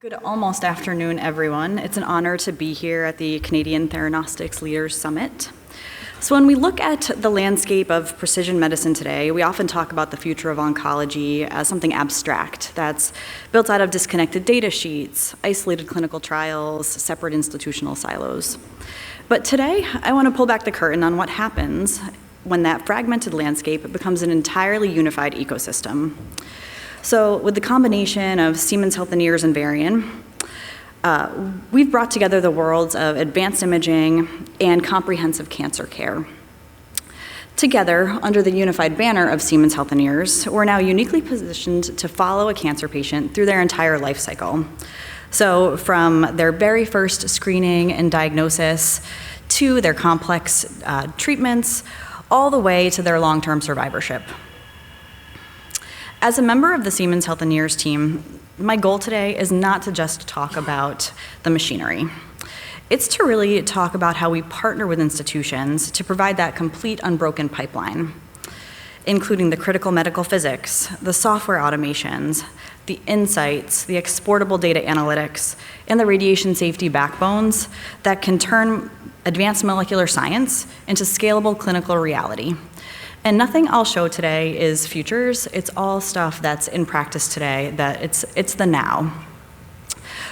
Good almost afternoon, everyone. It's an honor to be here at the Canadian Theranostics Leaders Summit. So when we look at the landscape of precision medicine today, we often talk about the future of oncology as something abstract that's built out of disconnected data sheets, isolated clinical trials, separate institutional silos. But today, I want to pull back the curtain on what happens when that fragmented landscape becomes an entirely unified ecosystem. So with the combination of Siemens, Healthineers, and Varian, we've brought together the worlds of advanced imaging and comprehensive cancer care. Together, under the unified banner of Siemens Healthineers, we're now uniquely positioned to follow a cancer patient through their entire life cycle. So from their very first screening and diagnosis to their complex treatments, all the way to their long-term survivorship. As a member of the Siemens Healthineers team, my goal today is not to just talk about the machinery. It's to really talk about how we partner with institutions to provide that complete unbroken pipeline, including the critical medical physics, the software automations, the insights, the exportable data analytics, and the radiation safety backbones that can turn advanced molecular science into scalable clinical reality. And nothing I'll show today is futures. It's all stuff that's in practice today, that it's the now.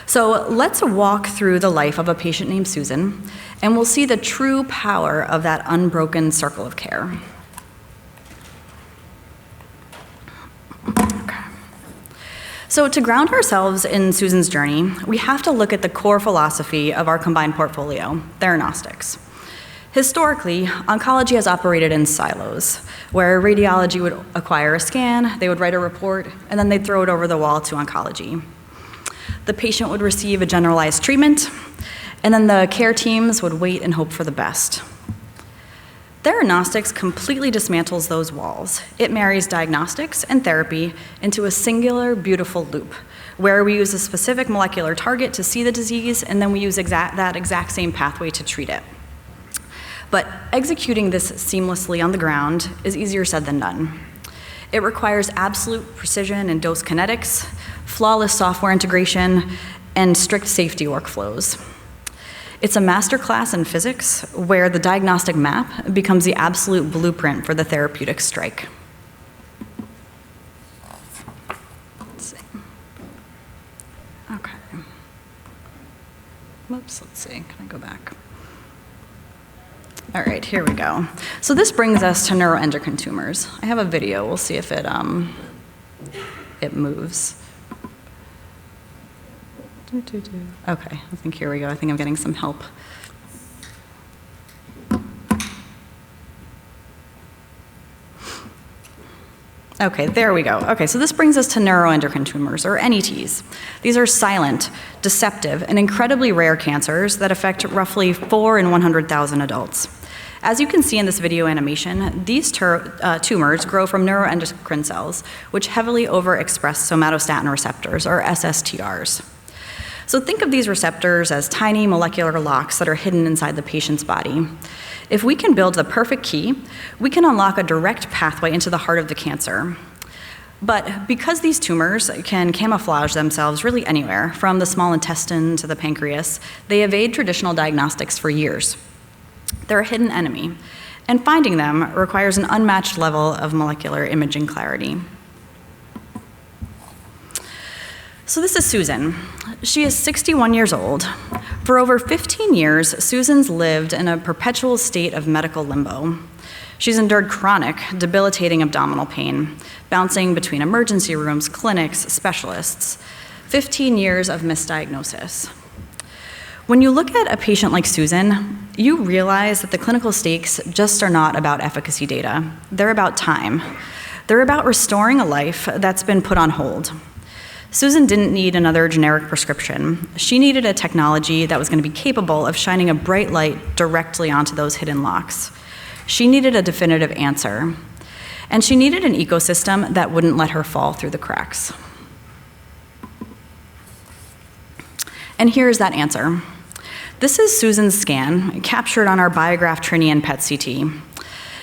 So let's walk through the life of a patient named Susan, and we'll see the true power of that unbroken circle of care. Okay. So to ground ourselves in Susan's journey, we have to look at the core philosophy of our combined portfolio, theranostics. Historically, oncology has operated in silos, where radiology would acquire a scan, they would write a report, and then they'd throw it over the wall to oncology. The patient would receive a generalized treatment, and then the care teams would wait and hope for the best. Theranostics completely dismantles those walls. It marries diagnostics and therapy into a singular, beautiful loop, where we use a specific molecular target to see the disease, and then we use that exact same pathway to treat it. But executing this seamlessly on the ground is easier said than done. It requires absolute precision in dose kinetics, flawless software integration, and strict safety workflows. It's a masterclass in physics where the diagnostic map becomes the absolute blueprint for the therapeutic strike. Let's see. Okay. Whoops, let's see, can I go back? All right, here we go. So this brings us to neuroendocrine tumors. I have a video. We'll see if it moves. Okay, I think here we go. I think I'm getting some help. Okay, there we go. Okay, so this brings us to neuroendocrine tumors, or NETs. These are silent, deceptive, and incredibly rare cancers that affect roughly 4 in 100,000 adults. As you can see in this video animation, these tumors grow from neuroendocrine cells, which heavily overexpress somatostatin receptors, or SSTRs. So think of these receptors as tiny molecular locks that are hidden inside the patient's body. If we can build the perfect key, we can unlock a direct pathway into the heart of the cancer. But because these tumors can camouflage themselves really anywhere, from the small intestine to the pancreas, they evade traditional diagnostics for years. They're a hidden enemy, and finding them requires an unmatched level of molecular imaging clarity. So this is Susan. She is 61 years old. For over 15 years, Susan's lived in a perpetual state of medical limbo. She's endured chronic, debilitating abdominal pain, bouncing between emergency rooms, clinics, specialists. 15 years of misdiagnosis. When you look at a patient like Susan, you realize that the clinical stakes just are not about efficacy data. They're about time. They're about restoring a life that's been put on hold. Susan didn't need another generic prescription. She needed a technology that was going to be capable of shining a bright light directly onto those hidden locks. She needed a definitive answer. And she needed an ecosystem that wouldn't let her fall through the cracks. And here's that answer. This is Susan's scan, captured on our Biograph Trinian PET-CT.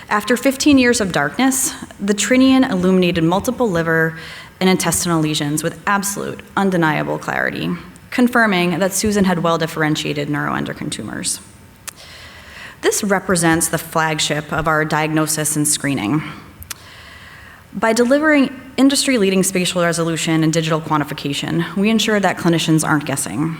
After 15 years of darkness, the Trinian illuminated multiple liver and intestinal lesions with absolute, undeniable clarity. confirming that Susan had well-differentiated neuroendocrine tumors. This represents the flagship of our diagnosis and screening. By delivering industry-leading spatial resolution and digital quantification, we ensure that clinicians aren't guessing.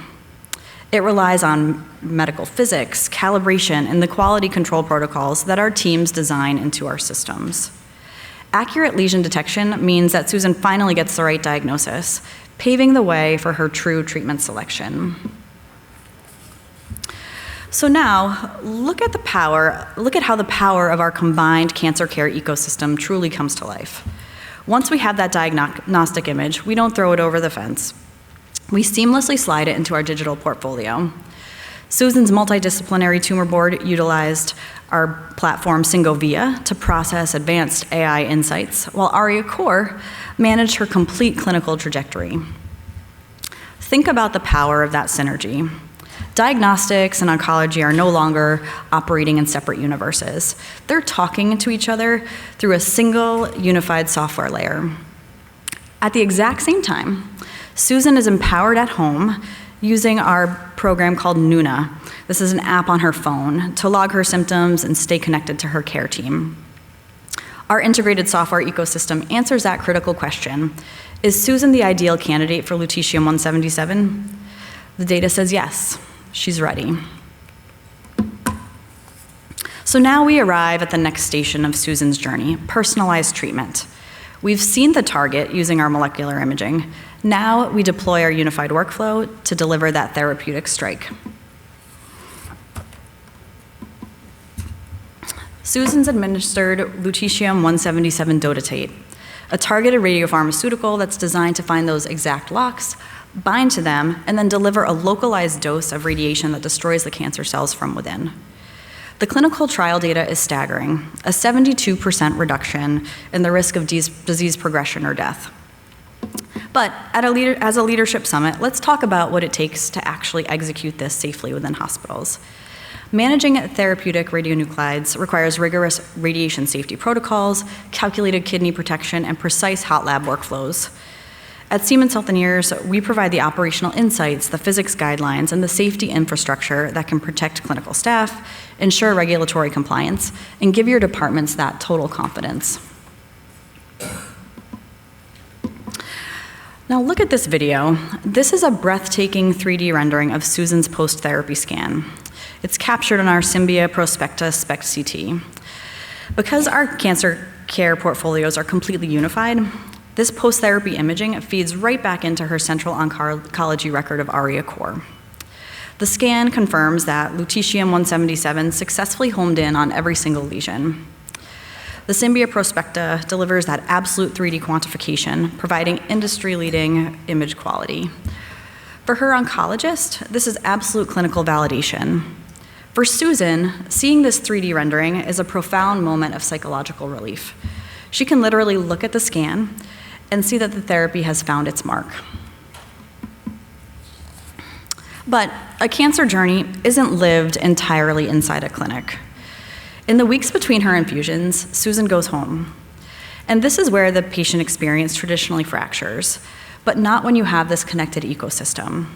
It relies on medical physics, calibration, and the quality control protocols that our teams design into our systems. Accurate lesion detection means that Susan finally gets the right diagnosis, paving the way for her true treatment selection. So now, look at how the power of our combined cancer care ecosystem truly comes to life. Once we have that diagnostic image, we don't throw it over the fence. We seamlessly slide it into our digital portfolio. Susan's multidisciplinary tumor board utilized our platform Singovia to process advanced AI insights, while ARIA Core managed her complete clinical trajectory. Think about the power of that synergy. Diagnostics and oncology are no longer operating in separate universes. They're talking to each other through a single unified software layer. At the exact same time, Susan is empowered at home using our program called Nuna. This is an app on her phone to log her symptoms and stay connected to her care team. Our integrated software ecosystem answers that critical question. Is Susan the ideal candidate for lutetium-177? The data says yes. She's ready. So now we arrive at the next station of Susan's journey, personalized treatment. We've seen the target using our molecular imaging. Now we deploy our unified workflow to deliver that therapeutic strike. Susan's administered lutetium-177 dotatate, a targeted radiopharmaceutical that's designed to find those exact locks, bind to them, and then deliver a localized dose of radiation that destroys the cancer cells from within. The clinical trial data is staggering, a 72% reduction in the risk of disease progression or death. But as a leadership summit, let's talk about what it takes to actually execute this safely within hospitals. Managing therapeutic radionuclides requires rigorous radiation safety protocols, calculated kidney protection, and precise hot lab workflows. At Siemens Healthineers, we provide the operational insights, the physics guidelines, and the safety infrastructure that can protect clinical staff, ensure regulatory compliance, and give your departments that total confidence. Now look at this video. This is a breathtaking 3D rendering of Susan's post-therapy scan. It's captured on our Symbia Prospecta SPECT CT. Because our cancer care portfolios are completely unified, this post-therapy imaging feeds right back into her central oncology record of ARIA Core. The scan confirms that lutetium-177 successfully homed in on every single lesion. The Symbia Prospecta delivers that absolute 3D quantification, providing industry-leading image quality. For her oncologist, this is absolute clinical validation. For Susan, seeing this 3D rendering is a profound moment of psychological relief. She can literally look at the scan and see that the therapy has found its mark. But a cancer journey isn't lived entirely inside a clinic. In the weeks between her infusions, Susan goes home. And this is where the patient experience traditionally fractures, but not when you have this connected ecosystem.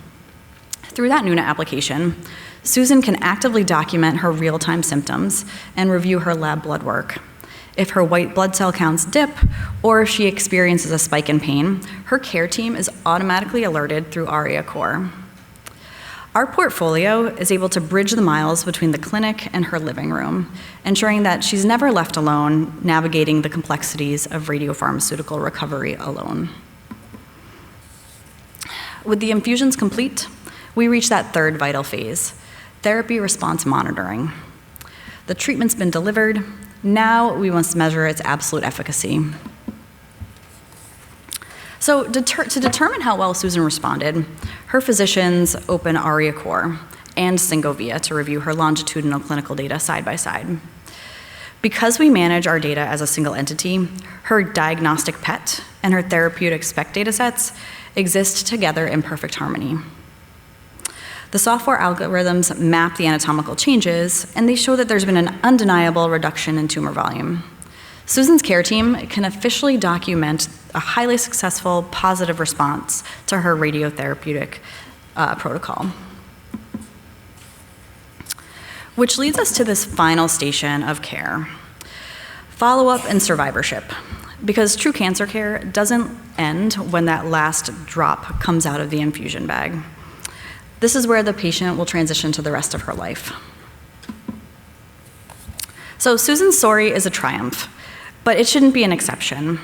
Through that Nuna application, Susan can actively document her real-time symptoms and review her lab blood work. If her white blood cell counts dip, or if she experiences a spike in pain, her care team is automatically alerted through ARIA Core. Our portfolio is able to bridge the miles between the clinic and her living room, ensuring that she's never left alone navigating the complexities of radiopharmaceutical recovery alone. With the infusions complete, we reach that third vital phase, therapy response monitoring. The treatment's been delivered. Now we must measure its absolute efficacy. So to determine how well Susan responded, her physicians open ARIA Core and Singovia to review her longitudinal clinical data side by side. Because we manage our data as a single entity, her diagnostic PET and her therapeutic SPECT datasets exist together in perfect harmony. The software algorithms map the anatomical changes, and they show that there's been an undeniable reduction in tumor volume. Susan's care team can officially document a highly successful positive response to her radiotherapeutic protocol. Which leads us to this final station of care, follow-up and survivorship. Because true cancer care doesn't end when that last drop comes out of the infusion bag. This is where the patient will transition to the rest of her life. So Susan's story is a triumph, but it shouldn't be an exception.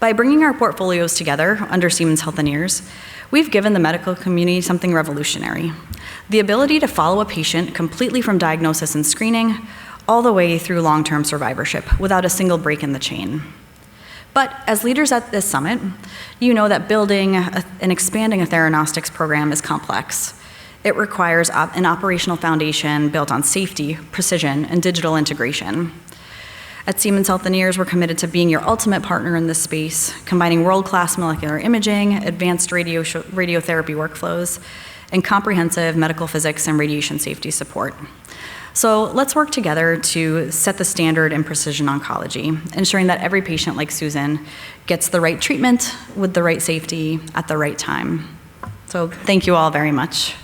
By bringing our portfolios together under Siemens Healthineers, we've given the medical community something revolutionary: the ability to follow a patient completely from diagnosis and screening all the way through long-term survivorship without a single break in the chain. But as leaders at this summit, you know that building and expanding a theranostics program is complex. It requires an operational foundation built on safety, precision, and digital integration. At Siemens Healthineers, we're committed to being your ultimate partner in this space, combining world-class molecular imaging, advanced radiotherapy workflows, and comprehensive medical physics and radiation safety support. So let's work together to set the standard in precision oncology, ensuring that every patient like Susan gets the right treatment with the right safety at the right time. So thank you all very much.